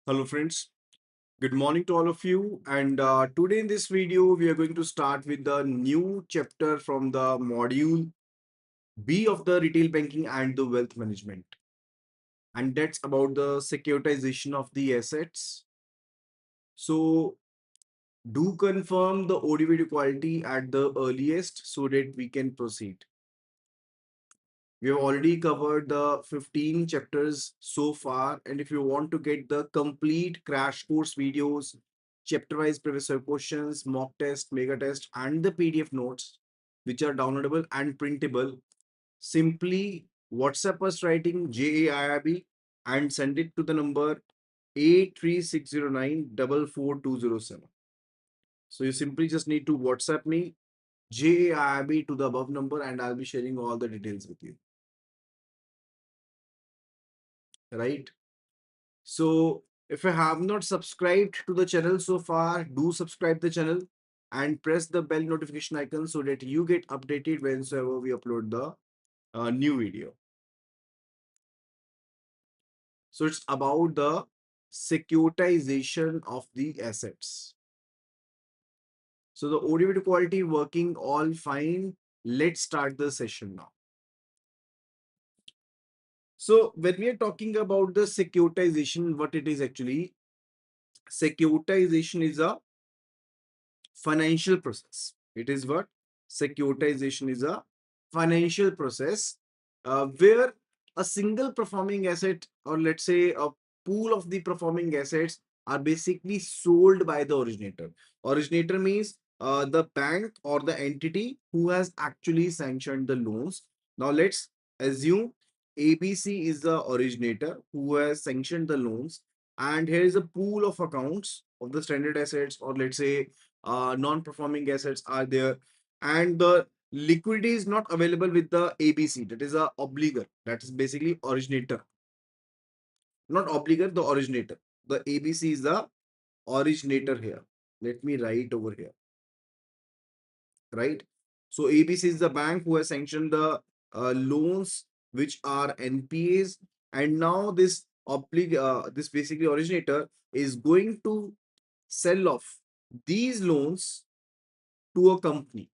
Hello friends, good morning to all of you, and today in this video we are going to start with the new chapter from the module B of the retail banking and the wealth management, and that's about the securitization of the assets. So do confirm the audio video quality at the earliest so that we can proceed. We have already covered the 15 chapters so far. And if you want to get the complete crash course videos, chapter-wise previous year questions, mock test, mega test, and the PDF notes, which are downloadable and printable, simply WhatsApp us writing JAIIB and send it to the number 83609 44207. So you simply just need to WhatsApp me JAIIB to the above number and I'll be sharing all the details with you. Right? So if you have not subscribed to the channel so far, do subscribe the channel and press the bell notification icon so that you get updated whenever we upload the new video. So it's about the securitization of the assets. So the audio video quality working all fine. Let's start the session now. So when we are talking about the securitization, what it is actually, securitization is a financial process. It is what? Securitization is a financial process where a single performing asset, or let's say a pool of the performing assets, are basically sold by the originator. Originator means the bank or the entity who has actually sanctioned the loans. Now let's assume ABC is the originator who has sanctioned the loans, and here is a pool of accounts of the standard assets, or let's say non-performing assets are there, and the liquidity is not available with the ABC, that is a obligor, that is basically originator, not obligor, the originator. The ABC is the originator here. Let me write over here, right? So ABC is the bank who has sanctioned the loans which are NPAs, and now this basically originator is going to sell off these loans to a company,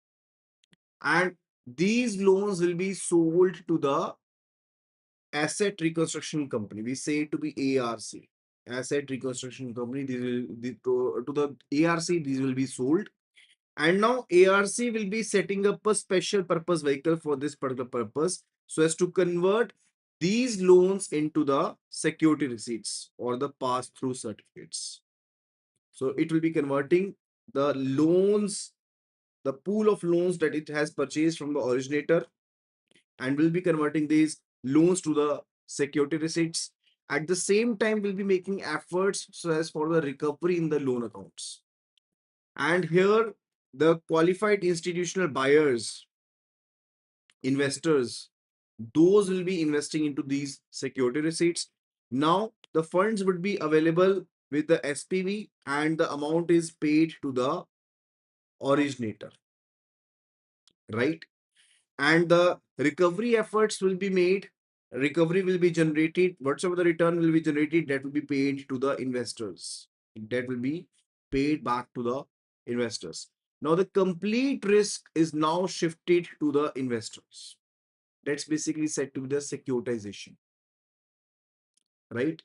and these loans will be sold to the asset reconstruction company. We say it to be ARC, asset reconstruction company. To the ARC, these will be sold. And now ARC will be setting up a special purpose vehicle for this particular purpose, so as to convert these loans into the security receipts or the pass-through certificates. So it will be converting the loans, the pool of loans that it has purchased from the originator, and will be converting these loans to the security receipts. At the same time, we'll be making efforts so as for the recovery in the loan accounts. And here, the qualified institutional buyers, investors, those will be investing into these security receipts. Now, the funds would be available with the SPV, and the amount is paid to the originator, right? And the recovery efforts will be made. Recovery will be generated. Whatsoever the return will be generated, that will be paid to the investors. That will be paid back to the investors. Now the complete risk is now shifted to the investors. That's basically said to be the securitization, right?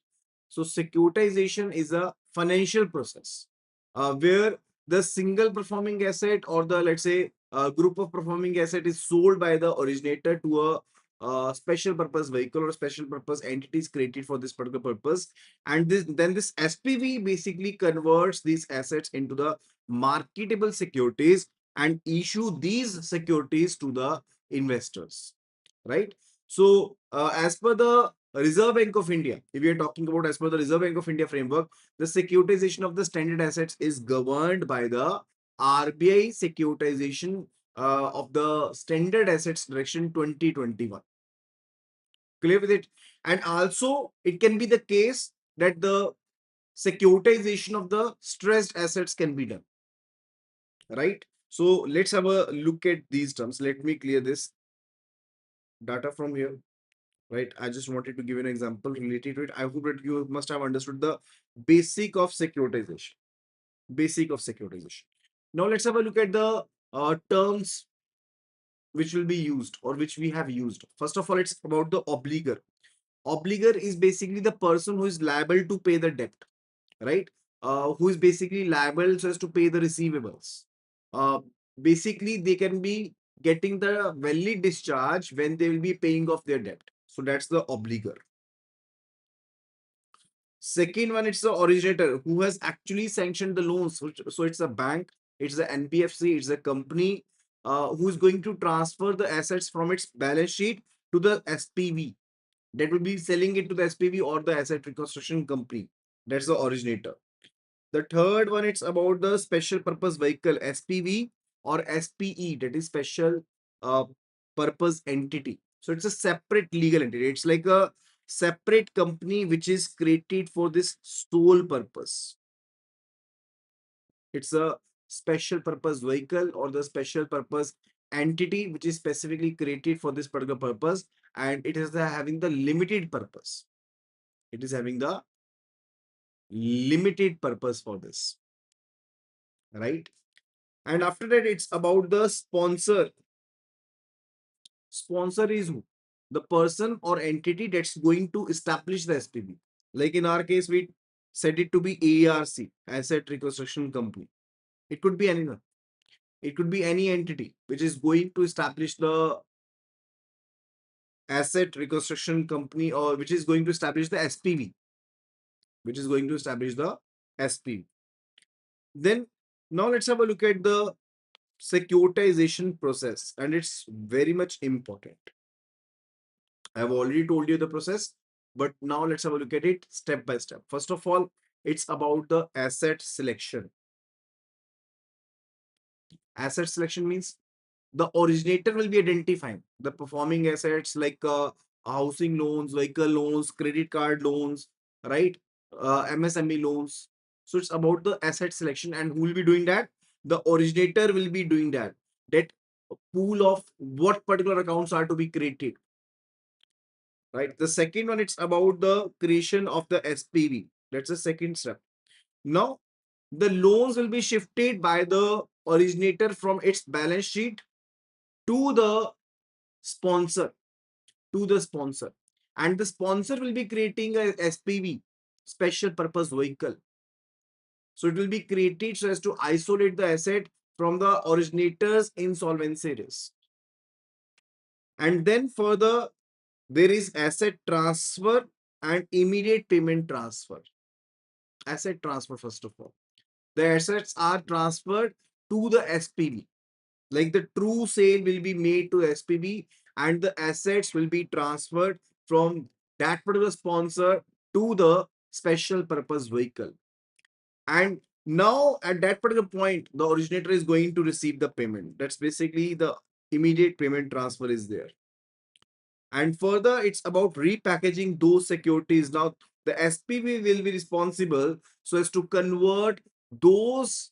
So securitization is a financial process where the single performing asset, or the, let's say, group of performing asset, is sold by the originator to a special purpose vehicle or special purpose entities created for this particular purpose, and this SPV basically converts these assets into the marketable securities and issue these securities to the investors, right? So as per the Reserve Bank of India, if we are talking about as per the Reserve Bank of India framework, the securitization of the standard assets is governed by the RBI securitization of the standard assets direction 2021. Clear with it? And also, it can be the case that the securitization of the stressed assets can be done, right? So let's have a look at these terms. Let me clear this data from here, right? I just wanted to give you an example related to it. I hope that you must have understood the basic of securitization. Basic of securitization. Now let's have a look at the terms which will be used or which we have used. First of all, it's about the obligor. Obligor is basically the person who is liable to pay the debt, right? Who is basically liable so as to pay the receivables. Uh, Basically, they can be getting the valid discharge when they will be paying off their debt. So that's the obligor. Second one, it's the originator who has actually sanctioned the loans. So it's a bank, it's the NBFC, it's a company who is going to transfer the assets from its balance sheet to the SPV. That will be selling it to the SPV or the asset reconstruction company. That's the originator. The third one, it's about the special purpose vehicle, SPV or SPE, that is special uh, purpose entity. So it's a separate legal entity. It's like a separate company which is created for this sole purpose. It's a special purpose vehicle or the special purpose entity which is specifically created for this particular purpose, and it is having the limited purpose. It is having the limited purpose for this, right? And after that, it's about the sponsor. Sponsor is who? The person or entity that's going to establish the SPV. Like in our case, we set it to be ARC, Asset Reconstruction Company. It could be anyone. It could be any entity which is going to establish the Asset Reconstruction Company, or which is going to establish the SPV, which is going to establish the SPV. Then now let's have a look at the securitization process, and it's very much important. I've already told you the process, but now let's have a look at it step by step. First of all, it's about the asset selection. Asset selection means the originator will be identifying the performing assets like housing loans, vehicle loans, credit card loans, right? MSME loans. So it's about the asset selection, and who will be doing that? The originator will be doing that. That pool of what particular accounts are to be created, right? The second one, it's about the creation of the SPV. That's the second step. Now, the loans will be shifted by the originator from its balance sheet to the sponsor, to the sponsor. And the sponsor will be creating a SPV, special purpose vehicle. So it will be created so as to isolate the asset from the originator's insolvency risk. And then further, there is asset transfer and immediate payment transfer. Asset transfer, first of all. The assets are transferred to the SPV. Like the true sale will be made to SPV, and the assets will be transferred from that particular sponsor to the special purpose vehicle. And now at that particular point, the originator is going to receive the payment. That's basically the immediate payment transfer is there. And further, it's about repackaging those securities. Now, the SPV will be responsible so as to convert those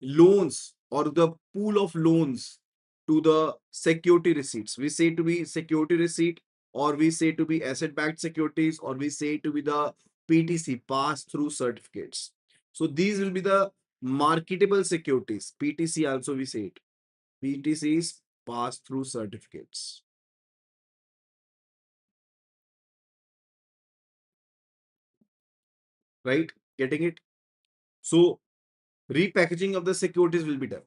loans or the pool of loans to the security receipts. We say to be security receipt, or we say to be asset backed securities, or we say to be the PTC, pass through certificates. So these will be the marketable securities. PTC also we say it. PTC is pass through certificates. Right? Getting it? So repackaging of the securities will be done.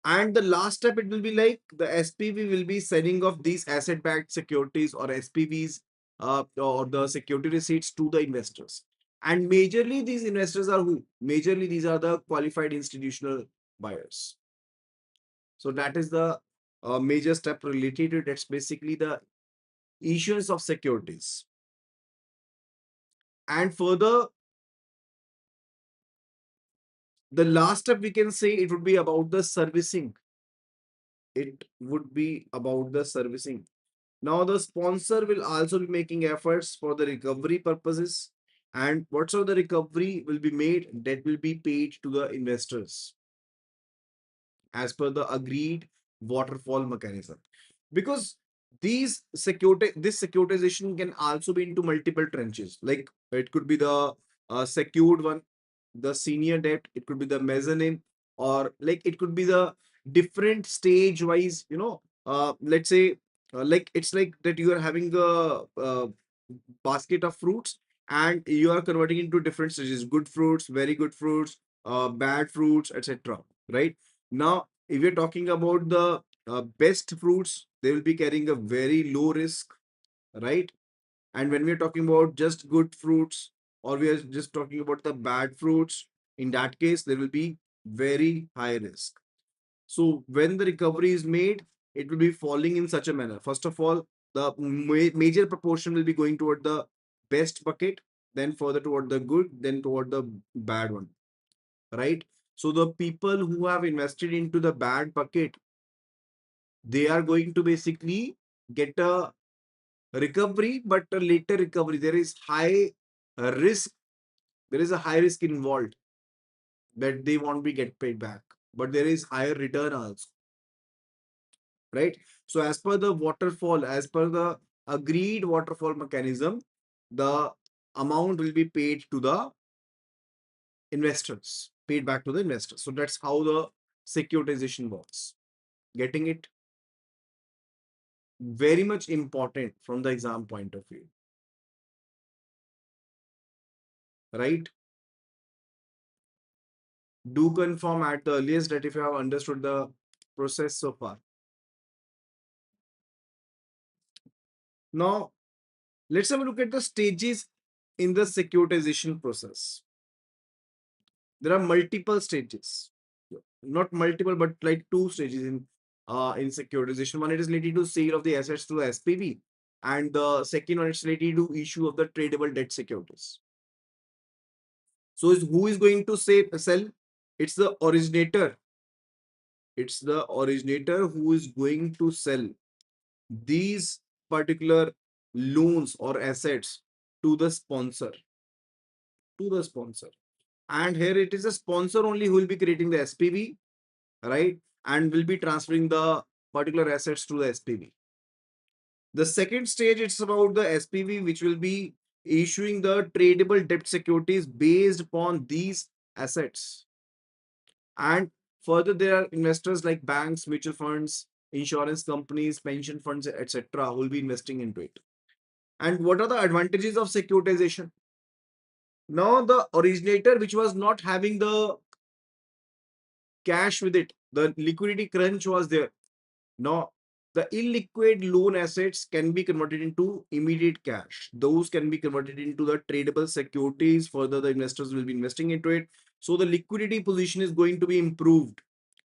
And the last step, it will be like the SPV will be selling of these asset-backed securities or SPVs or the security receipts to the investors. And majorly these investors are who? Majorly these are the qualified institutional buyers. So that is the major step related to it. That's basically the issuance of securities. And further, the last step we can say it would be about the servicing. It would be about the servicing. Now, the sponsor will also be making efforts for the recovery purposes, and whatsoever the recovery will be made, that will be paid to the investors as per the agreed waterfall mechanism. Because This securitization can also be into multiple trenches. Like it could be the secured one, the senior debt, it could be the mezzanine, or like it could be the different stage wise, let's say, like it's like that you are having a basket of fruits and you are converting into different stages: good fruits, very good fruits, bad fruits, etc. Right? Now if you're talking about the best fruits, they will be carrying a very low risk, right? And when we're talking about just good fruits, or we are just talking about the bad fruits, in that case, there will be very high risk. So when the recovery is made, it will be falling in such a manner. First of all, the major proportion will be going toward the best bucket, then further toward the good, then toward the bad one, right? So the people who have invested into the bad bucket, they are going to basically get a recovery, but a later recovery. There is high risk. There is a high risk involved that they won't be get paid back, but there is higher return also, right? So as per the waterfall, as per the agreed waterfall mechanism, the amount will be paid to the investors, paid back to the investors. So that's how the securitization works. Getting it? Very much important from the exam point of view, right? Do confirm at the earliest that if you have understood the process so far. Now, let's have a look at the stages in the securitization process. There are multiple stages, not multiple, but like two stages in securitization. One, it is related to sale of the assets to the SPV, and the second one is related to issue of the tradable debt securities. So, who is going to sell? It's the originator. It's the originator who is going to sell these particular loans or assets to the sponsor. To the sponsor. And here it is a sponsor only who will be creating the SPV, right? And will be transferring the particular assets to the SPV. The second stage, it's about the SPV, which will be issuing the tradable debt securities based upon these assets. And further, there are investors like banks, mutual funds, insurance companies, pension funds, etc., who will be investing into it. And what are the advantages of securitization? Now, the originator, which was not having the cash with it, the liquidity crunch was there. Now, the illiquid loan assets can be converted into immediate cash. Those can be converted into the tradable securities. Further, the investors will be investing into it. So, the liquidity position is going to be improved.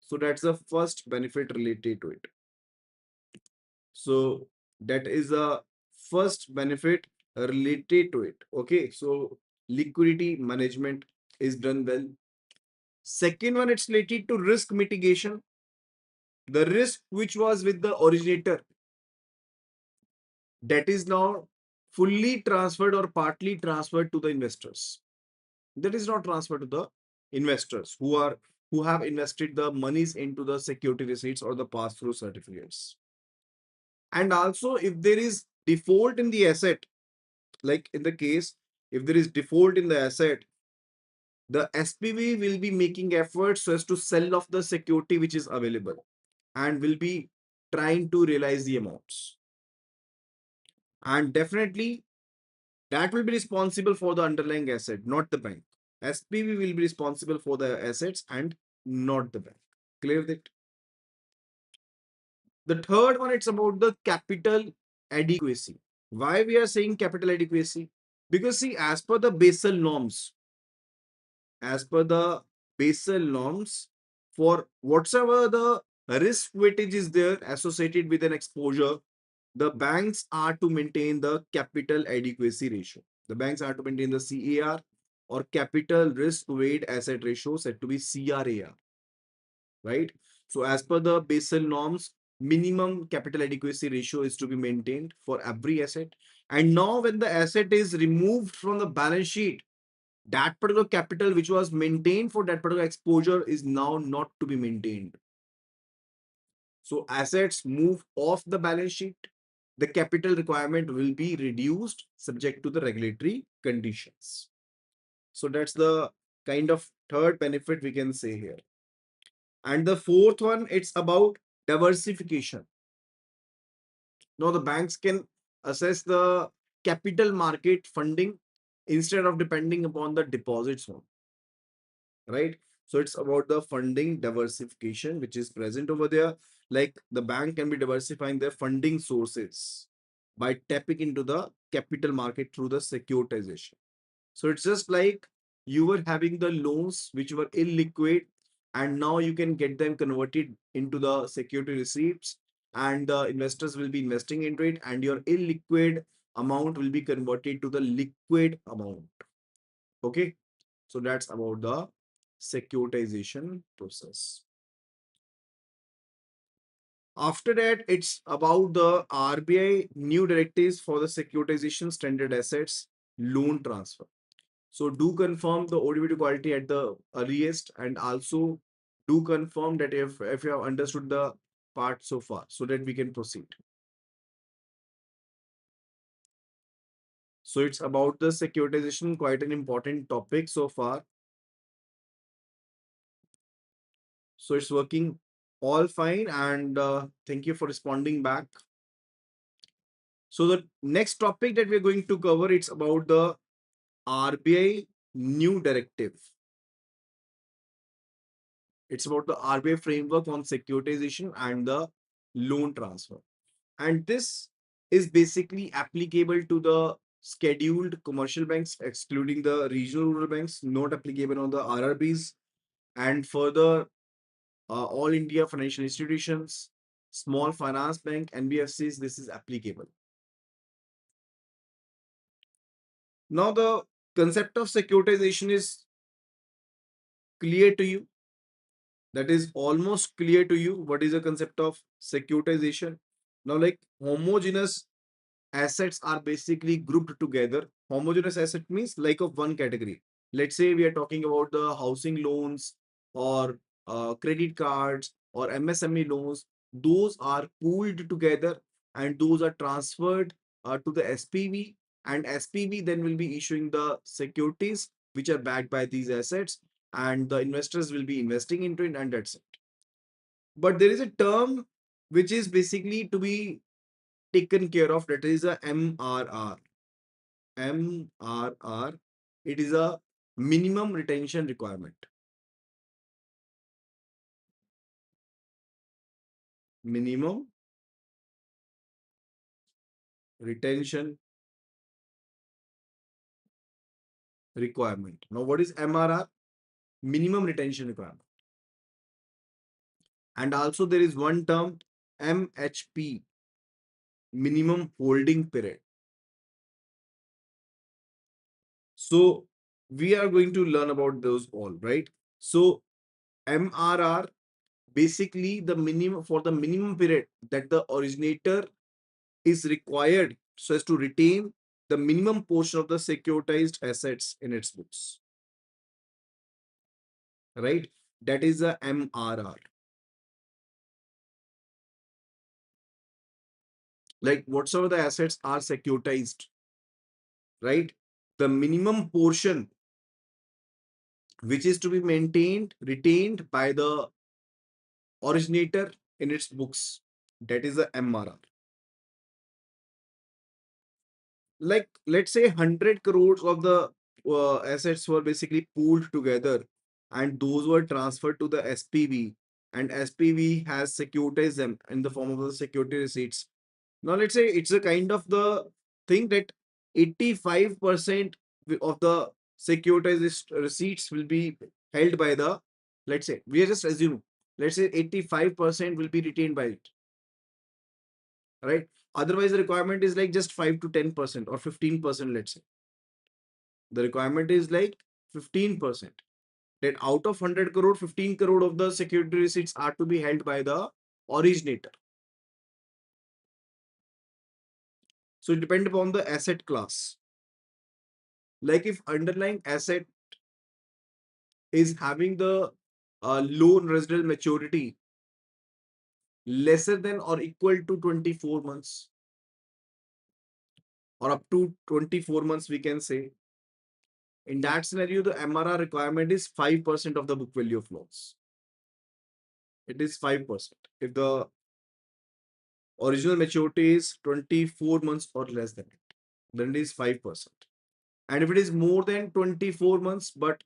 So, that's the first benefit related to it. So, that is the first benefit related to it. Okay. So, liquidity management is done well. Second one, it's related to risk mitigation. The risk which was with the originator, that is now fully transferred or partly transferred to the investors. That is not transferred to the investors who have invested the monies into the security receipts or the pass-through certificates. And also, if there is default in the asset, like in the case, if there is default in the asset, the SPV will be making efforts so as to sell off the security which is available and will be trying to realize the amounts. And definitely, that will be responsible for the underlying asset, not the bank. SPV will be responsible for the assets and not the bank. Clear that? The third one, it's about the capital adequacy. Why we are saying capital adequacy? Because see, as per the Basel norms, for whatsoever the risk weightage is there associated with an exposure, the banks are to maintain the capital adequacy ratio. The banks are to maintain the CAR, or capital risk weight asset ratio, said to be CRAR, right? So as per the Basel norms, minimum capital adequacy ratio is to be maintained for every asset. And now when the asset is removed from the balance sheet, that particular capital which was maintained for that particular exposure is now not to be maintained. So assets move off the balance sheet the capital requirement will be reduced subject to the regulatory conditions. So that's the kind of third benefit we can say here. And the fourth one, it's about diversification. Now the banks can assess the capital market funding instead of depending upon the deposits one, right? So it's about the funding diversification, which is present over there. Like the bank can be diversifying their funding sources by tapping into the capital market through the securitization. So it's just like you were having the loans which were illiquid, and now you can get them converted into the security receipts, and the investors will be investing into it, and your illiquid amount will be converted to the liquid amount. Okay. So that's about the securitization process. After that, it's about the RBI new directives for the securitization standard assets loan transfer. So do confirm the audio video quality at the earliest, and also do confirm that if you have understood the part so far, so that we can proceed. So it's about the securitization, quite an important topic so far. So it's working all fine, and thank you for responding back. So the next topic that we're going to cover, it's about the RBI new directive. It's about the RBI framework on securitization and the loan transfer. And this is basically applicable to the scheduled commercial banks, excluding the regional rural banks, not applicable on the RRBs, and further all India financial institutions, small finance bank, NBFCs, this is applicable. Now, the concept of securitization is clear to you. That is almost clear to you. What is the concept of securitization? Now, like homogeneous assets are basically grouped together. Homogeneous asset means like of one category. Let's say we are talking about the housing loans or credit cards or MSME loans. Those are pooled together and those are transferred to the SPV, and SPV then will be issuing the securities which are backed by these assets, and the investors will be investing into it, and that's it. But there is a term which is basically to be taken care of, that is a MRR. MRR, it is a minimum retention requirement. Minimum retention requirement. Now, what is MRR? Minimum retention requirement. And also there is one term MHP, minimum holding period. So we are going to learn about those all, right? So MRR, basically the minimum for the minimum period that the originator is required so as to retain the minimum portion of the securitized assets in its books, right? That is a MRR. Like whatsoever the assets are securitized, right? The minimum portion which is to be maintained, retained by the originator in its books, that is the MRR. Like let's say 100 crores of the assets were basically pooled together and those were transferred to the SPV, and SPV has securitized them in the form of the security receipts. Now let's say it's a kind of the thing that 85% of the securitized receipts will be held by the, let's say we are just assuming, let's say 85% will be retained by it, right? Otherwise, the requirement is like just 5 to 10% or 15%, let's say. The requirement is like 15%. That out of 100 crore, 15 crore of the security receipts are to be held by the originator. So it depends upon the asset class. Like if underlying asset is having the loan residual maturity lesser than or equal to 24 months, or up to 24 months, we can say. In that scenario, the MRR requirement is 5% of the book value of loans. It is 5%. If the original maturity is 24 months or less than it, then it is 5%. And if it is more than 24 months, but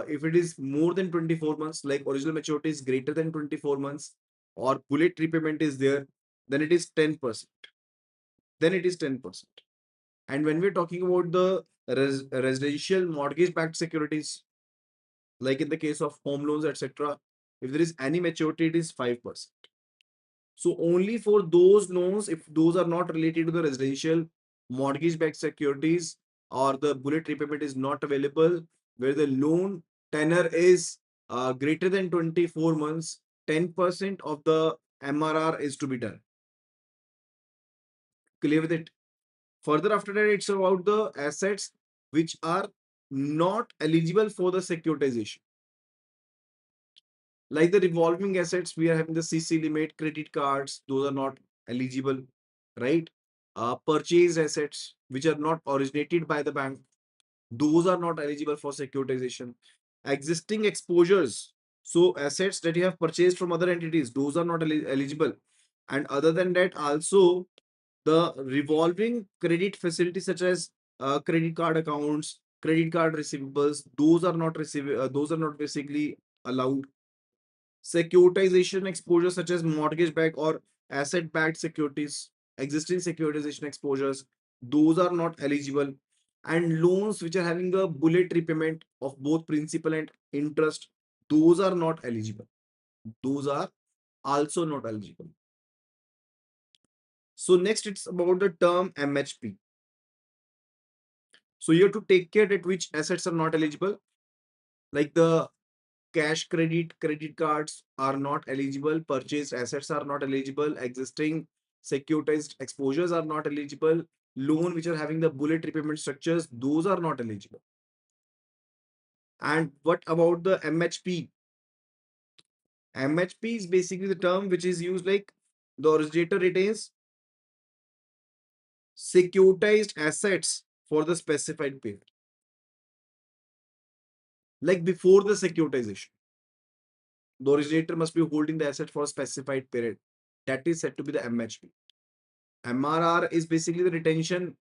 if it is more than 24 months, like original maturity is greater than 24 months, or bullet repayment is there, then it is 10%. Then it is 10%. And when we're talking about the residential mortgage backed securities, like in the case of home loans, etc., if there is any maturity, it is 5%. So only for those loans, if those are not related to the residential mortgage-backed securities or the bullet repayment is not available, where the loan tenor is greater than 24 months, 10% of the MRR is to be done. Clear with it? Further after that, it's about the assets which are not eligible for the securitization. Like the revolving assets, we are having the CC limit, credit cards, those are not eligible, right? Purchased assets, which are not originated by the bank, those are not eligible for securitization. Existing exposures, so assets that you have purchased from other entities, those are not eligible. And other than that, also the revolving credit facilities such as credit card accounts, credit card receivables, those are not basically allowed. Securitization exposure such as mortgage backed or asset backed securities, existing securitization exposures, those are not eligible. And loans which are having a bullet repayment of both principal and interest, those are not eligible. Those are also not eligible. So next it's about the term MHP. So you have to take care that which assets are not eligible, like the cash credit cards are not eligible, purchased assets are not eligible, existing securitized exposures are not eligible, loan which are having the bullet repayment structures, those are not eligible. And what about the MHP? MHP is basically the term which is used like the originator retains securitized assets for the specified period, like before the securitization. The originator must be holding the asset for a specified period. That is said to be the MHP. MRR is basically the retention.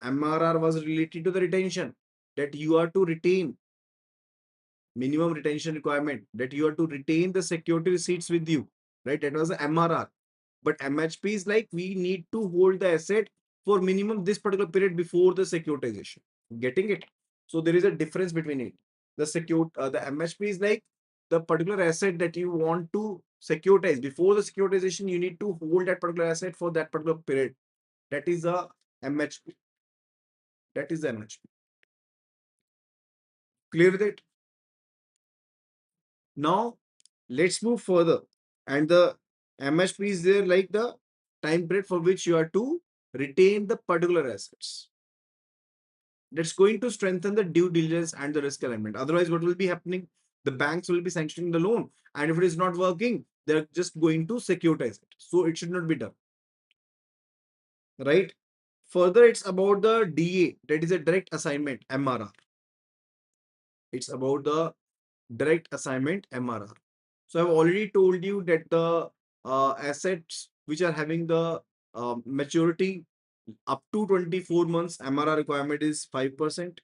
MRR was related to the retention, that you are to retain minimum retention requirement, that you are to retain the security receipts with you, right? That was the MRR. But MHP is like we need to hold the asset for minimum this particular period before the securitization. Getting it? So there is a difference between it. The MHP is like the particular asset that you want to securitize. Before the securitization, you need to hold that particular asset for that particular period. That is the MHP. That is the MHP. Clear with it? Now, let's move further. And the MHP is there like the time period for which you are to retain the particular assets. That's going to strengthen the due diligence and the risk alignment. Otherwise, what will be happening? The banks will be sanctioning the loan, and if it is not working, they're just going to securitize it. So it should not be done, right? Further, it's about the DA, that is a direct assignment MRR. It's about the direct assignment MRR. So I've already told you that the assets which are having the maturity up to 24 months, MRR requirement is 5%.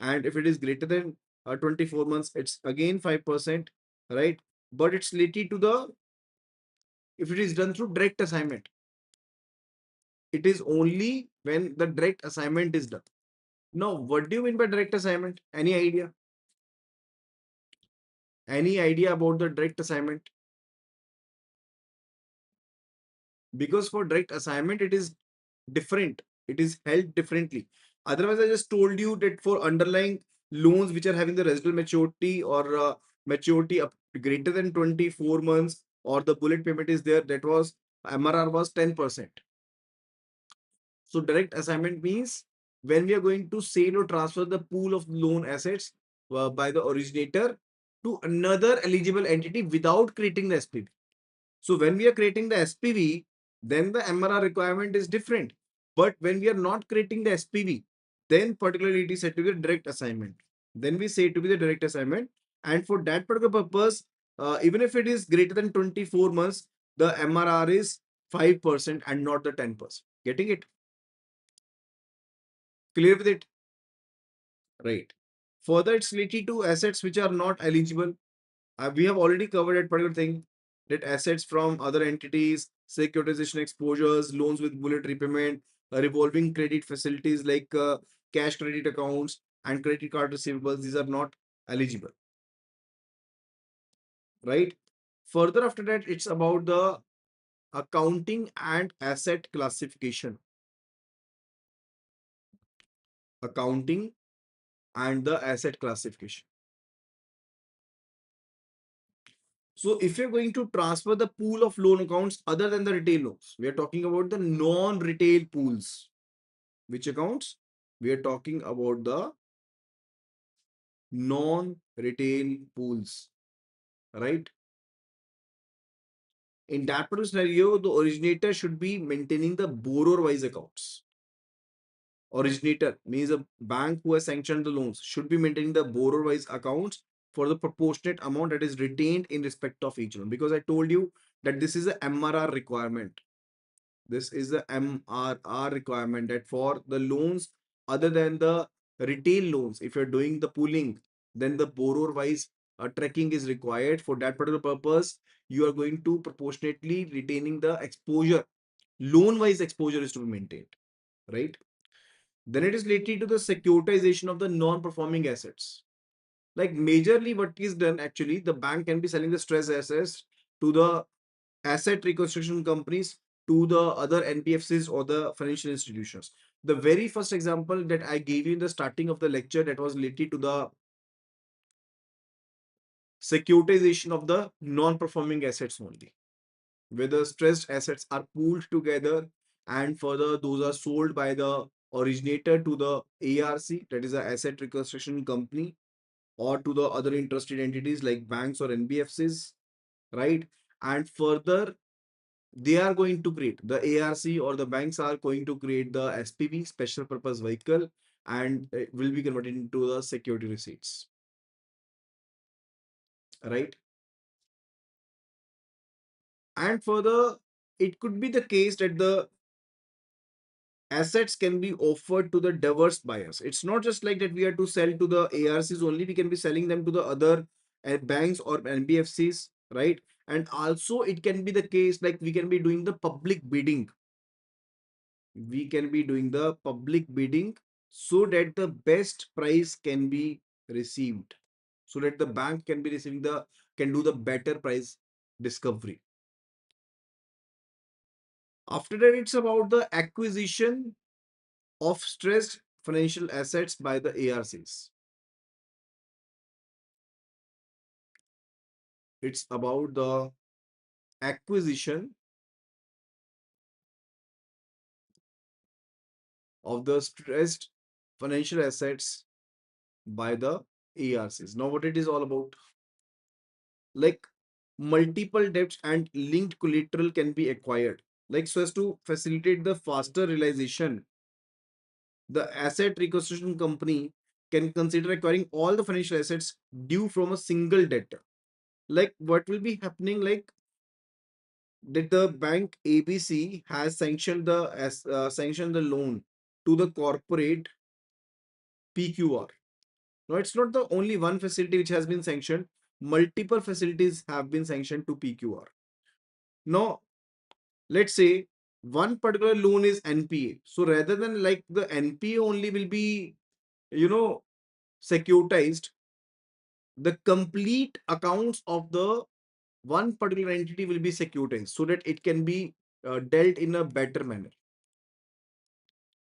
And if it is greater than 24 months, it's again 5%, right? But it's related to the, if it is done through direct assignment, it is only when the direct assignment is done. Now, what do you mean by direct assignment? Any idea? Any idea about the direct assignment? Because for direct assignment, it is different. It is held differently. Otherwise, I just told you that for underlying loans which are having the residual maturity or maturity up greater than 24 months or the bullet payment is there, that was MRR was 10%. So direct assignment means when we are going to sell or transfer the pool of loan assets by the originator to another eligible entity without creating the SPV. So when we are creating the SPV, then the MRR requirement is different. But when we are not creating the SPV, then particularly it is said to be a direct assignment. Then we say it to be the direct assignment. And for that particular purpose, even if it is greater than 24 months, the MRR is 5% and not the 10%. Getting it? Clear with it? Right. Further, it's related to assets which are not eligible. We have already covered that particular thing, that assets from other entities, securitization exposures, loans with bullet repayment, revolving credit facilities like cash credit accounts and credit card receivables. These are not eligible, right? Further, after that, it's about the accounting and asset classification. Accounting and the asset classification. So if you're going to transfer the pool of loan accounts other than the retail loans, we are talking about the non-retail pools. Which accounts? We are talking about the non-retail pools, right? In that particular scenario, the originator should be maintaining the borrower-wise accounts. Originator means a bank who has sanctioned the loans should be maintaining the borrower-wise accounts for the proportionate amount that is retained in respect of each loan. Because I told you that this is a MRR requirement. This is the MRR requirement that for the loans other than the retail loans, if you're doing the pooling, then the borrower wise tracking is required. For that particular purpose, you are going to proportionately retaining the exposure. Loan wise exposure is to be maintained, right? Then it is related to the securitization of the non-performing assets. Like majorly what is done actually, the bank can be selling the stress assets to the asset reconstruction companies, to the other NBFCs or the financial institutions. The very first example that I gave you in the starting of the lecture, that was related to the securitization of the non-performing assets only, where the stressed assets are pooled together and further those are sold by the originator to the ARC, that is the asset reconstruction company, or to the other interested entities like banks or NBFCs, right? And further they are going to create, the ARC or the banks are going to create the SPV, special purpose vehicle, and it will be converted into the security receipts, right? And further, it could be the case that the assets can be offered to the diverse buyers. It's not just like that we are to sell to the ARCs only, we can be selling them to the other banks or NBFCs, right? And also it can be the case like we can be doing the public bidding, so that the best price can be received, so that the bank can be receiving the can do the better price discovery. After that, it's about the acquisition of stressed financial assets by the ARCs. It's about the acquisition of the stressed financial assets by the ARCs. Now what it is all about, like multiple debts and linked collateral can be acquired, like so as to facilitate the faster realization, the asset reconstruction company can consider acquiring all the financial assets due from a single debtor. Like what will be happening, like that the bank ABC has sanctioned the loan to the corporate PQR. Now it's not the only one facility which has been sanctioned, multiple facilities have been sanctioned to PQR. Now let's say one particular loan is NPA. So rather than like the NPA only will be, you know, securitized, the complete accounts of the one particular entity will be securitized so that it can be dealt in a better manner.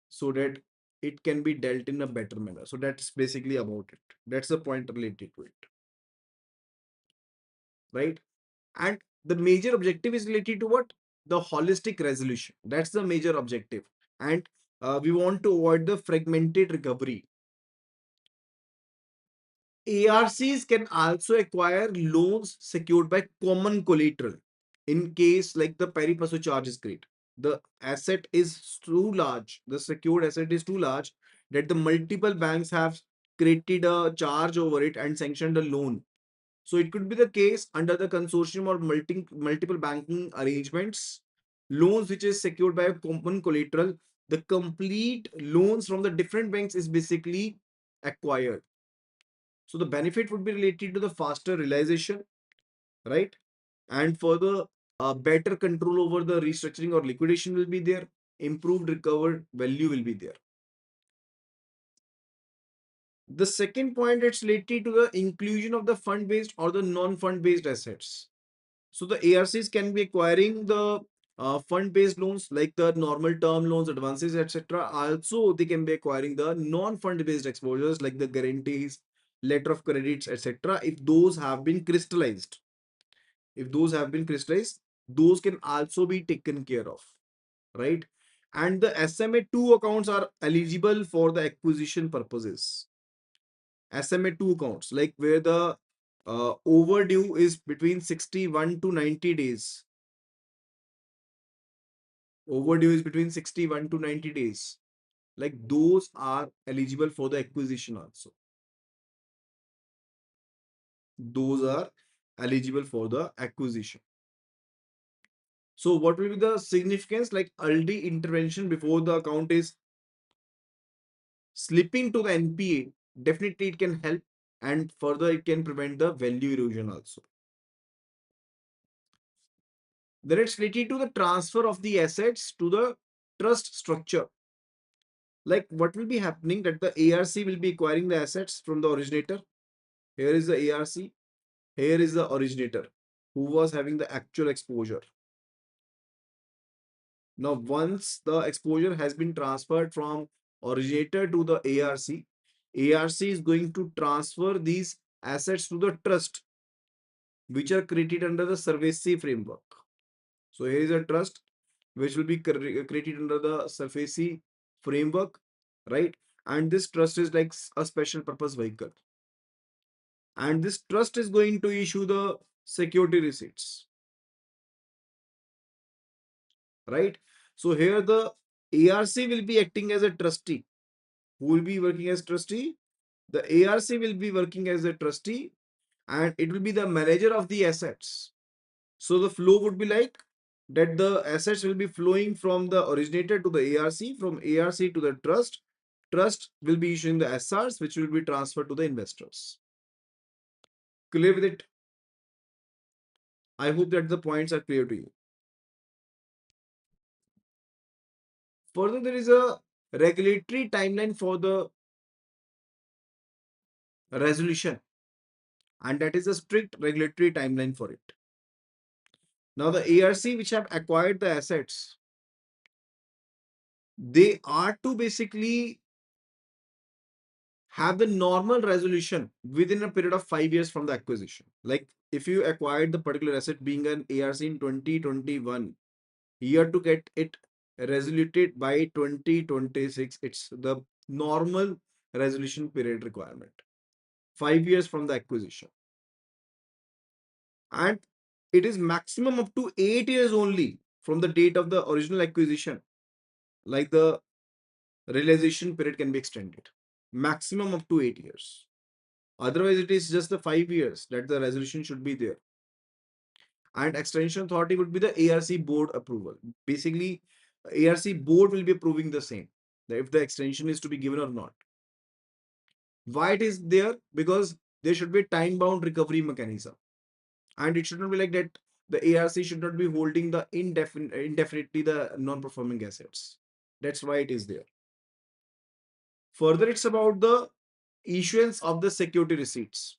So that it can be dealt in a better manner. So that's basically about it. That's the point related to it, right? And the major objective is related to what? The holistic resolution. That's the major objective. And we want to avoid the fragmented recovery. ARCs can also acquire loans secured by common collateral in case like the pari passu charge is great. The asset is too large, the secured asset is too large, that the multiple banks have created a charge over it and sanctioned a loan. So it could be the case under the consortium or multiple banking arrangements, loans which is secured by a common collateral, the complete loans from the different banks is basically acquired. So the benefit would be related to the faster realization, right? And further, better control over the restructuring or liquidation will be there. Improved recovered value will be there. The second point, it's related to the inclusion of the fund based or the non fund based assets. So the ARCs can be acquiring the fund based loans like the normal term loans, advances, etc. Also, they can be acquiring the non fund based exposures like the guarantees, letter of credits, etc. If those have been crystallized, if those have been crystallized, those can also be taken care of, right? And the SMA2 accounts are eligible for the acquisition purposes. SMA2 accounts, like where the overdue is between 61 to 90 days. Overdue is between 61 to 90 days. Like those are eligible for the acquisition also. Those are eligible for the acquisition. So what will be the significance? Like early intervention before the account is slipping to the NPA, definitely it can help, and further it can prevent the value erosion also. Then it's related to the transfer of the assets to the trust structure. Like what will be happening that the ARC will be acquiring the assets from the originator. Here is the ARC, here is the originator who was having the actual exposure. Now, once the exposure has been transferred from originator to the ARC is going to transfer these assets to the trust, which are created under the SurveyC framework. So here is a trust which will be created under the SurveyC framework, right? And this trust is like a special purpose vehicle. And this trust is going to issue the security receipts, right? So here the ARC will be acting as a trustee. Who will be working as trustee? The ARC will be working as a trustee and it will be the manager of the assets. So the flow would be like that the assets will be flowing from the originator to the ARC, from ARC to the trust. Trust will be issuing the SRs, which will be transferred to the investors. Clear with it? I hope that the points are clear to you. Further, there is a regulatory timeline for the resolution, and that is a strict regulatory timeline for it. Now, the ARC which have acquired the assets, they are to basically have the normal resolution within a period of 5 years from the acquisition. Like if you acquired the particular asset being an ARC in 2021, you have to get it resoluted by 2026. It's the normal resolution period requirement. 5 years from the acquisition. And it is maximum up to 8 years only from the date of the original acquisition. Like the realization period can be extended. Maximum up to 8 years. Otherwise, it is just the 5 years that the resolution should be there. And extension authority would be the ARC board approval. Basically, ARC board will be approving the same, that if the extension is to be given or not. Why it is there? Because there should be a time-bound recovery mechanism. And it should not be like that the ARC should not be holding the indefinitely the non-performing assets. That's why it is there. Further, it's about the issuance of the security receipts.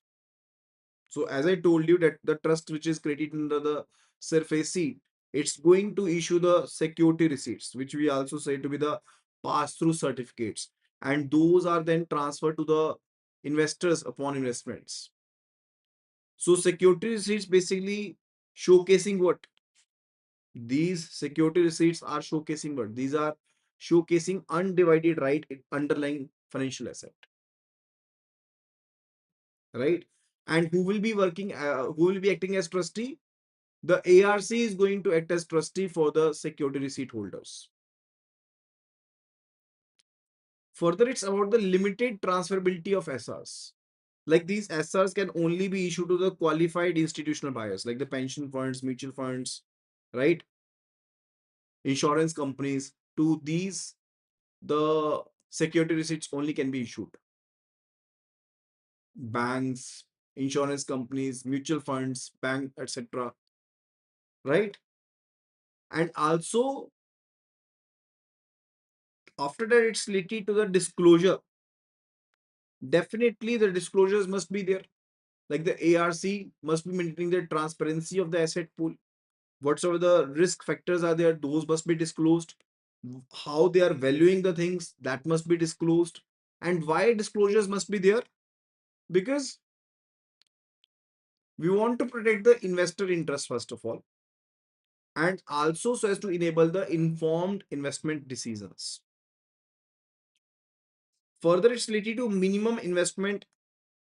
So as I told you that the trust which is created under the surface C, it's going to issue the security receipts, which we also say to be the pass-through certificates. And those are then transferred to the investors upon investments. So security receipts basically showcasing what? These security receipts are showcasing what? These are showcasing undivided right in underlying financial asset, right? And who will be working, who will be acting as trustee? The ARC is going to act as trustee for the security receipt holders. Further, it's about the limited transferability of SRs. Like these SRs can only be issued to the qualified institutional buyers, like the pension funds, mutual funds, right? Insurance companies. To these, the security receipts only can be issued. Banks, insurance companies, mutual funds, bank, etc. Right? And also, after that, it's related to the disclosure. Definitely, the disclosures must be there. Like the ARC must be maintaining the transparency of the asset pool. Whatsoever the risk factors are there, those must be disclosed. How they are valuing the things, that must be disclosed. And why disclosures must be there? Because we want to protect the investor interest, first of all, and also so as to enable the informed investment decisions. Further, it's related to minimum investment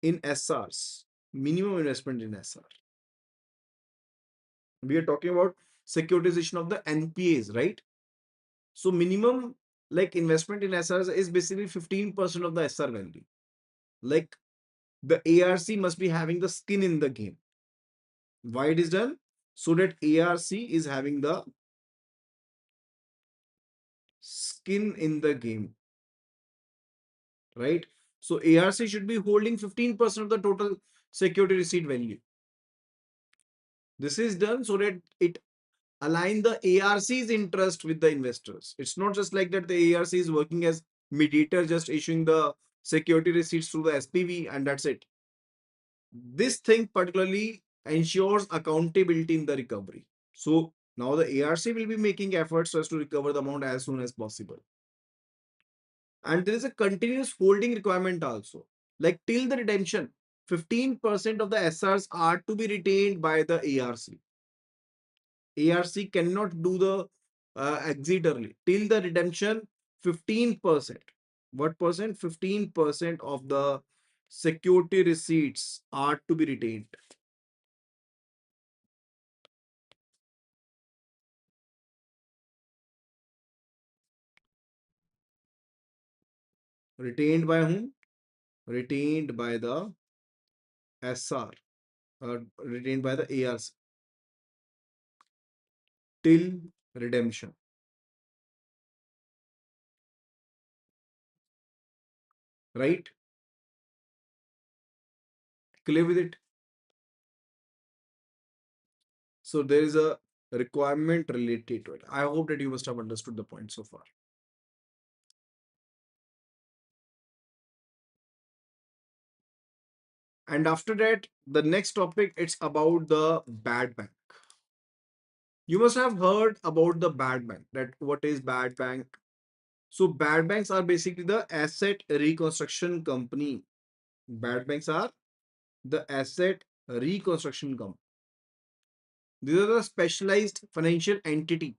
in SRs. Minimum investment in SR. We are talking about securitization of the NPAs, right? So minimum like investment in SRs is basically 15% of the SR value. Like the ARC must be having the skin in the game. Why it is done? So that ARC is having the skin in the game, right? So ARC should be holding 15% of the total security receipt value. This is done so that it align the ARC's interest with the investors. It's not just like that the ARC is working as mediator, just issuing the security receipts through the SPV and that's it. This thing particularly ensures accountability in the recovery. So now the ARC will be making efforts so as to recover the amount as soon as possible. And there is a continuous holding requirement also. Like till the redemption, 15% of the SRs are to be retained by the ARC. ARC cannot do the exit early. Till the redemption, 15%. What percent? 15% of the security receipts are to be retained. Retained by whom? Retained by the SR or retained by the ARC till redemption. Right? Clear with it? So there is a requirement related to it. I hope that you must have understood the point so far. And after that, the next topic, it's about the bad bank. You must have heard about the bad bank. That what is bad bank? So bad banks are basically the asset reconstruction company. Bad banks are the asset reconstruction company. These are the specialized financial entity.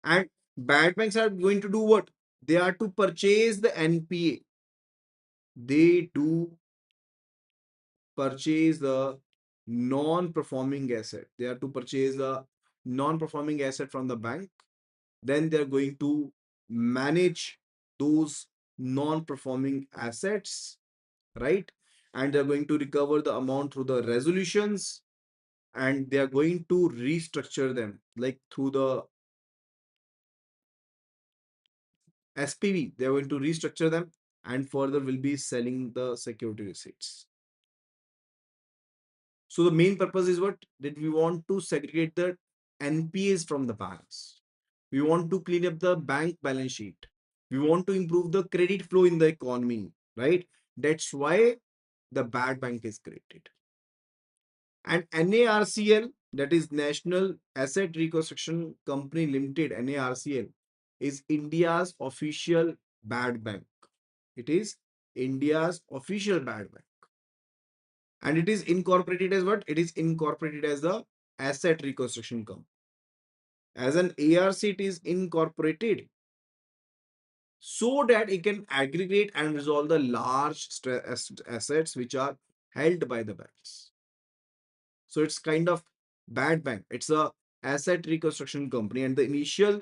And bad banks are going to do what? They are to purchase the NPA. They do purchase the non-performing asset. They are to purchase the non-performing asset from the bank. Then they're going to manage those non-performing assets, right? And they're going to recover the amount through the resolutions and they are going to restructure them like through the SPV. They're going to restructure them and further will be selling the security receipts. So the main purpose is what? That we want to segregate the NPAs from the banks. We want to clean up the bank balance sheet. We want to improve the credit flow in the economy, right? That's why the bad bank is created. And NARCL, that is National Asset Reconstruction Company Limited, NARCL, is India's official bad bank. It is India's official bad bank. And it is incorporated as what? It is incorporated as the asset reconstruction company. As an ARC, it is incorporated so that it can aggregate and resolve the large assets which are held by the banks. So it's kind of bad bank. It's a asset reconstruction company, and the initial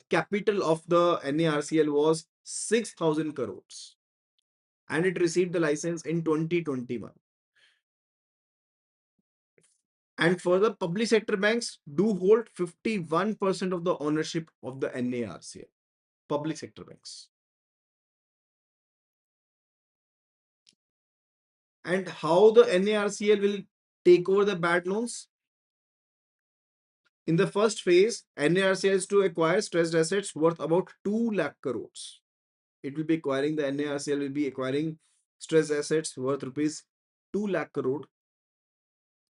capital of the NARCL was 6,000 crores, and it received the license in 2021. And for the public sector banks, do hold 51% of the ownership of the NARCL. Public sector banks. And how the NARCL will take over the bad loans? In the first phase, NARCL is to acquire stressed assets worth about 2 lakh crores. It will be acquiring, the NARCL will be acquiring stressed assets worth rupees 2 lakh crore,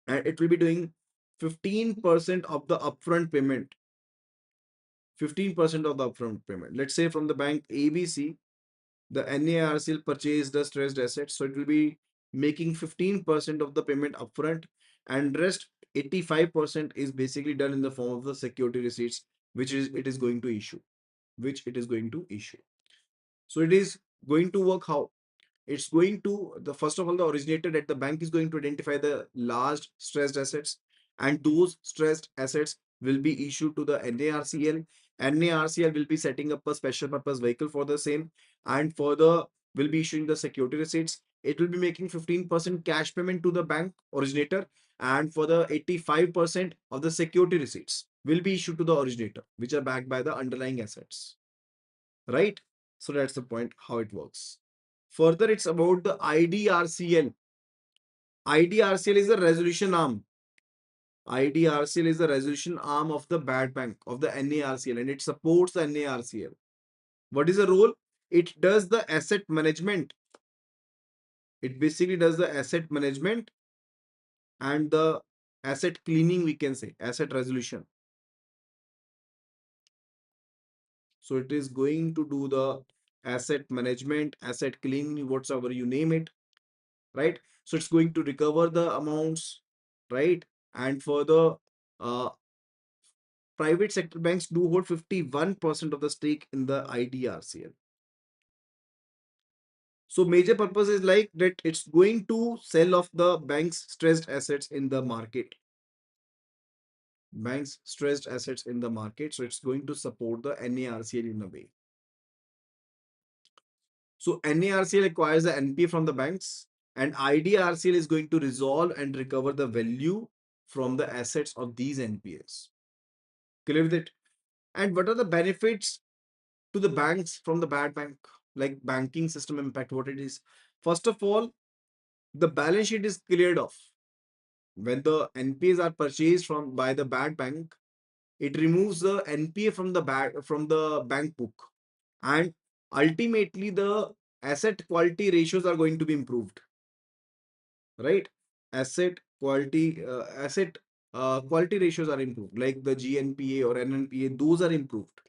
and it will be doing 15% of the upfront payment. 15% of the upfront payment. Let's say from the bank ABC, the NARCL purchased the stressed assets, so it will be making 15% of the payment upfront, and rest 85% is basically done in the form of the security receipts, which is it is going to issue, which it is going to issue. So it is going to work how? It's going to, the first of all, the originator at the bank is going to identify the large stressed assets, and those stressed assets will be issued to the NARCL. NARCL will be setting up a special purpose vehicle for the same, and further will be issuing the security receipts. It will be making 15% cash payment to the bank originator, and for the 85% of the security receipts will be issued to the originator, which are backed by the underlying assets. Right? So that's the point how it works. Further, it's about the IDRCL. IDRCL is the resolution arm. IDRCL is the resolution arm of the bad bank of the NARCL, and it supports the NARCL. What is the role? It does the asset management. It basically does the asset management and the asset cleaning, we can say, asset resolution. So it is going to do the asset management, asset cleaning, whatsoever you name it, right? So it's going to recover the amounts, right? And for the uh, private sector banks do hold 51% of the stake in the IDRCL. So major purpose is like that it's going to sell off the bank's stressed assets in the market. Banks stressed assets in the market. So it's going to support the NARCL in a way. So NARCL acquires the NPA from the banks, and IDRCL is going to resolve and recover the value from the assets of these NPAs. Clear with it? And what are the benefits to the banks from the bad bank? Like banking system impact, what it is? First of all, the balance sheet is cleared off. When the NPAs are purchased from by the bad bank, it removes the NPA from the bank book, and ultimately the asset quality ratios are going to be improved, right? Asset quality ratios are improved, like the GNPA or NNPA, those are improved,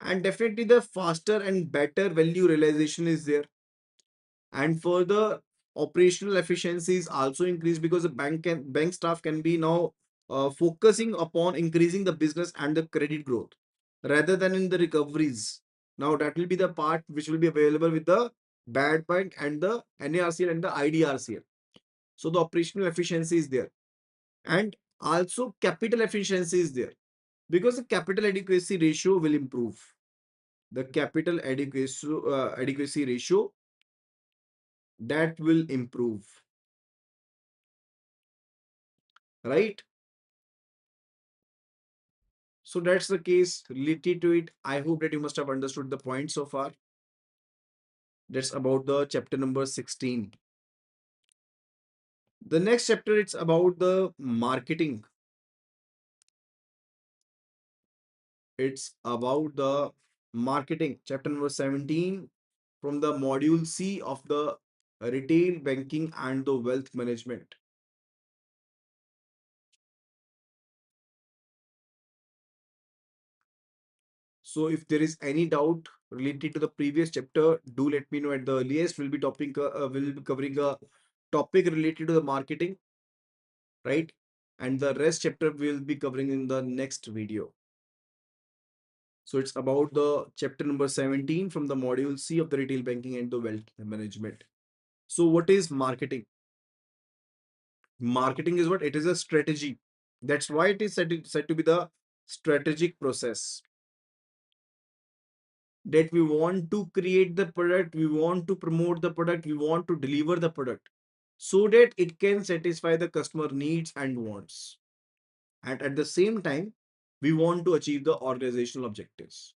and definitely the faster and better value realization is there. And further, operational efficiencies also increase because the bank staff can be now focusing upon increasing the business and the credit growth rather than in the recoveries. Now that will be the part which will be available with the bad bank and the NARCL and the IDRCL. So the operational efficiency is there, and also capital efficiency is there, because the capital adequacy ratio will improve. The capital adequacy ratio, that will improve, right? So that's the case related to it. I hope that you must have understood the point so far. That's about the chapter number 16. The next chapter, it's about the marketing. It's about the marketing. Chapter number 17 from the module C of the retail banking and the wealth management. So if there is any doubt related to the previous chapter, do let me know at the earliest. We'll be covering a topic related to the marketing, right? And the rest chapter we'll be covering in the next video. So it's about the chapter number 17 from the module C of the retail banking and the wealth management. So what is marketing? Marketing is what? It is a strategy. That's why it is said to be the strategic process, that we want to create the product, we want to promote the product, we want to deliver the product so that it can satisfy the customer needs and wants. And at the same time, we want to achieve the organizational objectives,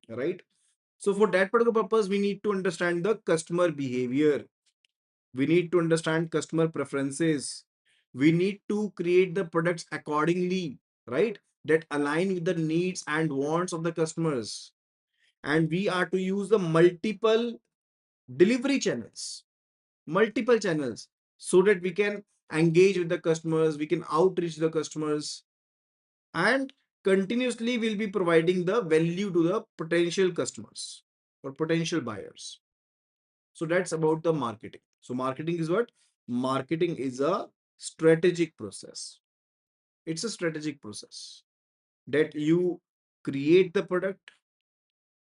right? So for that particular purpose, we need to understand the customer behavior. We need to understand customer preferences. We need to create the products accordingly, right? That align with the needs and wants of the customers. And we are to use the multiple delivery channels, multiple channels, so that we can engage with the customers, we can outreach the customers, and continuously we'll be providing the value to the potential customers or potential buyers. So that's about the marketing. So marketing is what? Marketing is a strategic process. It's a strategic process that you create the product,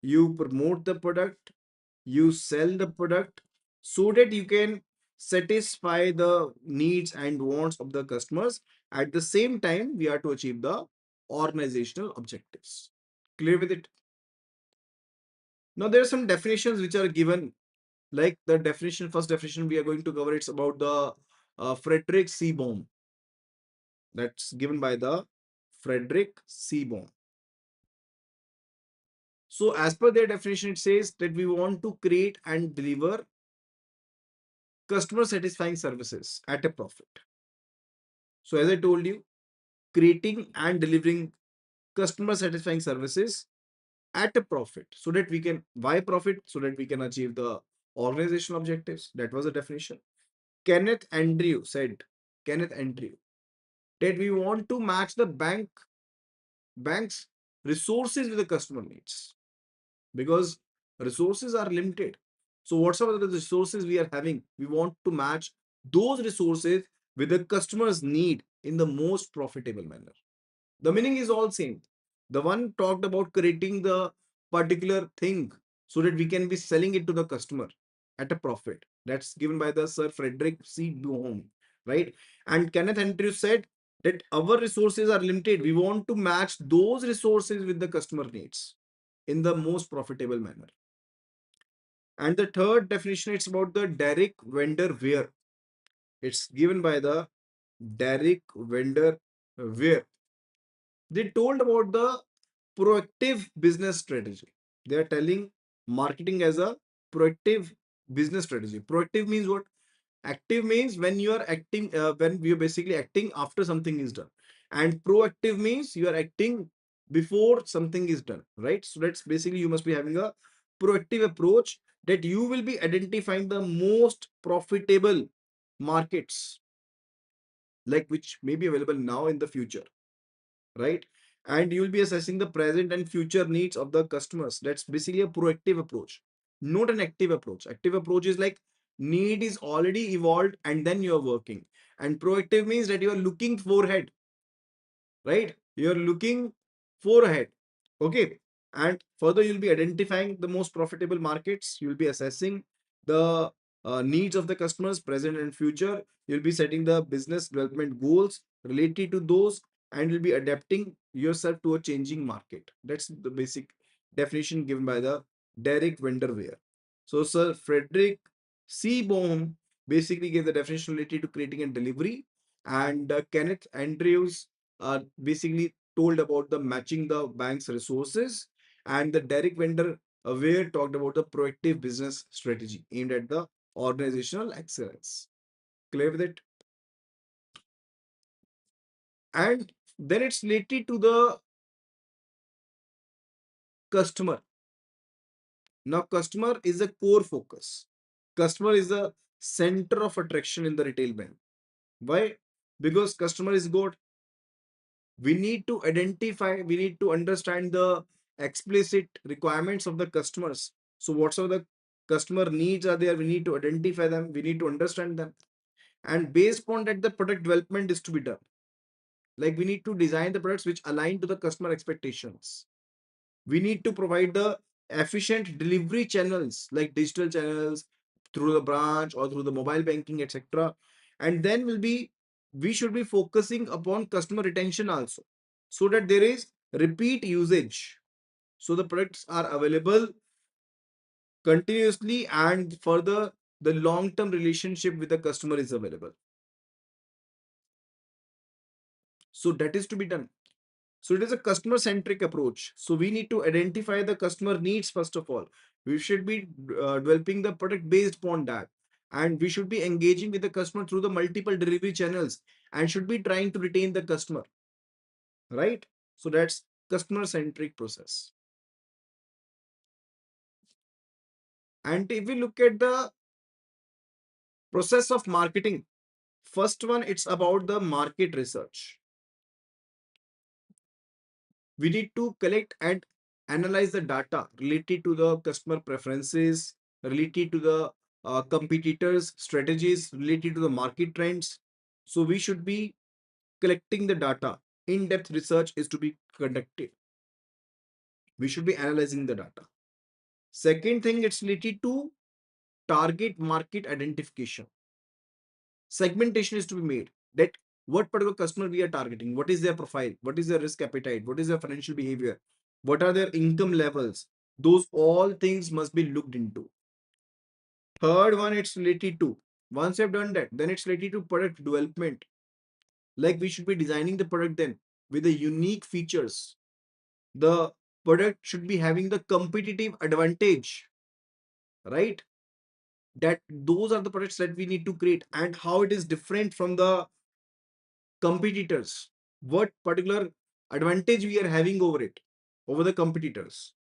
you promote the product, you sell the product so that you can satisfy the needs and wants of the customers. At the same time, we are to achieve the organizational objectives. Clear with it? Now, there are some definitions which are given, like the definition, first definition we are going to cover, it's about the Frederick Seaborn. That's given by the Frederick Seaborn. So, as per their definition, it says that we want to create and deliver customer satisfying services at a profit. So, as I told you, creating and delivering customer satisfying services at a profit so that we can, why profit? So that we can achieve the organizational objectives. That was the definition. Kenneth Andrew said, Kenneth Andrew, that we want to match the bank's resources with the customer needs, because resources are limited. So whatsoever the resources we are having, we want to match those resources with the customer's need in the most profitable manner. The meaning is all same. The one talked about creating the particular thing so that we can be selling it to the customer at a profit. That's given by the Sir Frederick C. Boehm, right? And Kenneth Andrews said that our resources are limited. We want to match those resources with the customer needs in the most profitable manner. And the third definition, it's about the Derek Vendor Ware. It's given by the Derek Vendor Ware. They told about the proactive business strategy. They are telling marketing as a proactive business strategy. Proactive means what? Active means when you are acting, when you're basically acting after something is done. And proactive means you are acting before something is done, right? So that's basically you must be having a proactive approach, that you will be identifying the most profitable markets, like which may be available now in the future, right? And you will be assessing the present and future needs of the customers. That's basically a proactive approach, not an active approach. Active approach is like need is already evolved and then you are working. And proactive means that you are looking forehead, right? You're looking forehead. Okay. And further, you'll be identifying the most profitable markets. You'll be assessing the needs of the customers, present and future. You'll be setting the business development goals related to those, and you'll be adapting yourself to a changing market. That's the basic definition given by the Derek Vanderweer. So, Sir Frederick C. Bohm basically gave the definition related to creating and delivery, and Kenneth Andrews basically told about the matching the bank's resources, and the Derek Vendor Aware talked about the proactive business strategy aimed at the organizational excellence. Clear with it? And then it's related to the customer. Now, customer is a core focus. Customer is the center of attraction in the retail bank. Why? Because customer is good. We need to identify, we need to understand the explicit requirements of the customers. So whatsoever the customer needs are there, we need to identify them, we need to understand them, and based upon that the product development is to be done. Like we need to design the products which align to the customer expectations. We need to provide the efficient delivery channels like digital channels, through the branch or through the mobile banking, etc. And then we should be focusing upon customer retention also, so that there is repeat usage, so the products are available continuously, and further the long term relationship with the customer is available. So that is to be done. So it is a customer centric approach. So we need to identify the customer needs first of all. We should be developing the product based upon that. And we should be engaging with the customer through the multiple delivery channels and should be trying to retain the customer, right? So that's customer centric process. And if we look at the process of marketing, first one, it's about the market research. We need to collect and analyze the data related to the customer preferences, related to the competitors strategies, related to the market trends. So we should be collecting the data. In-depth research is to be conducted. We should be analyzing the data. Second thing, it's related to target market identification. Segmentation is to be made, that what particular customer we are targeting, what is their profile, what is their risk appetite, what is their financial behavior, what are their income levels. Those all things must be looked into. Third one, it's related to, once you have done that, then it's related to product development. Like we should be designing the product then with the unique features. The product should be having the competitive advantage, right? That those are the products that we need to create, and how it is different from the competitors, what particular advantage we are having over it, over the competitors.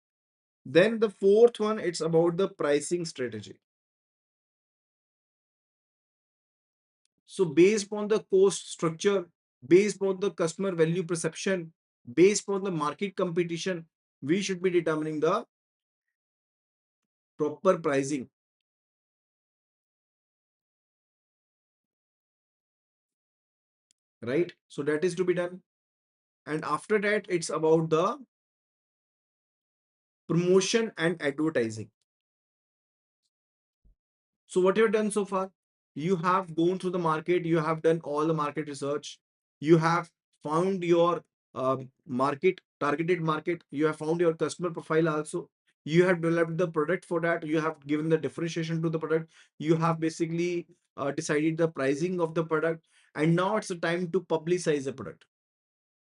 Then the fourth one, it's about the pricing strategy. So based on the cost structure, based on the customer value perception, based on the market competition, we should be determining the proper pricing, right? So that is to be done. And after that, it's about the promotion and advertising. So what you've done so far, you have gone through the market, you have done all the market research, you have found your market, targeted market, you have found your customer profile also, you have developed the product for that, you have given the differentiation to the product, you have basically decided the pricing of the product, and now it's the time to publicize the product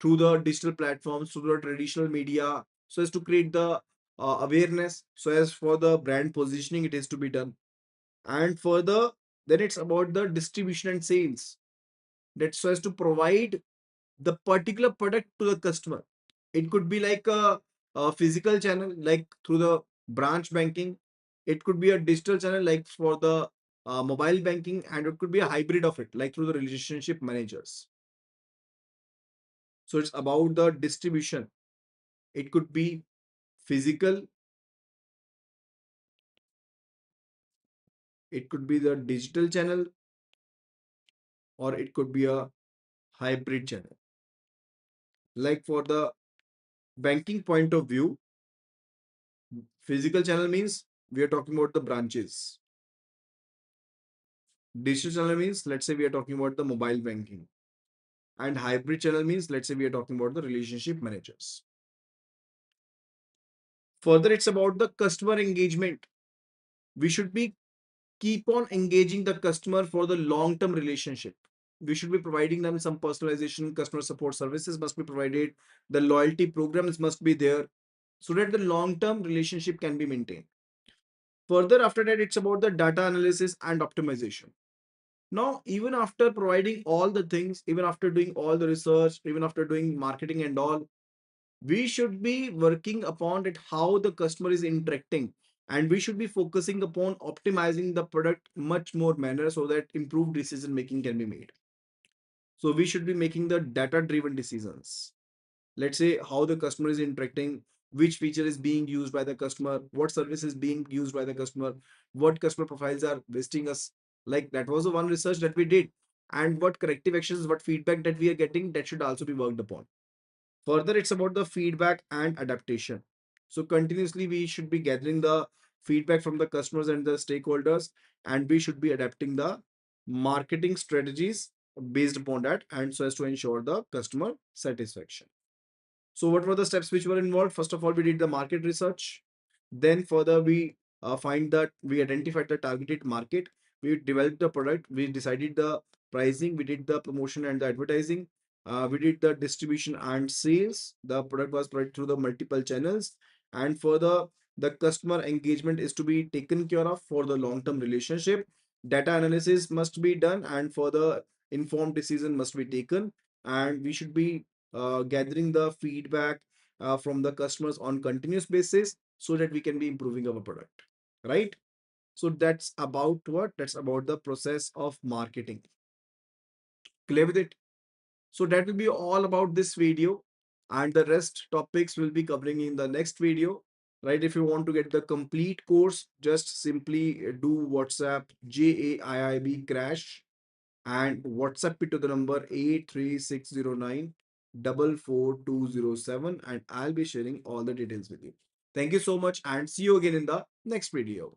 through the digital platforms, through the traditional media, so as to create the awareness, so as for the brand positioning, it is to be done. And further, then it's about the distribution and sales, that so as to provide the particular product to the customer. It could be like a physical channel like through the branch banking, it could be a digital channel like for the mobile banking, and it could be a hybrid of it like through the relationship managers. So it's about the distribution. It could be physical, it could be the digital channel, or it could be a hybrid channel. Like for the banking point of view, physical channel means we are talking about the branches. Digital channel means, let's say we are talking about the mobile banking. And hybrid channel means, let's say we are talking about the relationship managers. Further, it's about the customer engagement. We should be keep on engaging the customer for the long-term relationship. We should be providing them some personalization, customer support services must be provided, the loyalty programs must be there, so that the long-term relationship can be maintained. Further, after that, it's about the data analysis and optimization. Now, even after providing all the things, even after doing all the research, even after doing marketing and all, we should be working upon it how the customer is interacting, and we should be focusing upon optimizing the product much more manner so that improved decision making can be made. So we should be making the data driven decisions. Let's say how the customer is interacting, which feature is being used by the customer, what service is being used by the customer, what customer profiles are visiting us. Like that was the one research that we did, and what corrective actions, what feedback that we are getting, that should also be worked upon. Further, it's about the feedback and adaptation. So continuously we should be gathering the feedback from the customers and the stakeholders, and we should be adapting the marketing strategies based upon that, and so as to ensure the customer satisfaction. So what were the steps which were involved? First of all, we did the market research. Then further, we identified the targeted market. We developed the product. We decided the pricing. We did the promotion and the advertising. We did the distribution and sales. The product was provided through the multiple channels. And further, the customer engagement is to be taken care of for the long-term relationship. Data analysis must be done, and further informed decision must be taken. And we should be gathering the feedback from the customers on continuous basis so that we can be improving our product, right? So that's about what? That's about the process of marketing. Clear with it? So that will be all about this video, and the rest topics will be covering in the next video, right? If you want to get the complete course, just simply do WhatsApp JAIIB crash and WhatsApp it to the number 83609 44207, and I'll be sharing all the details with you. Thank you so much and see you again in the next video.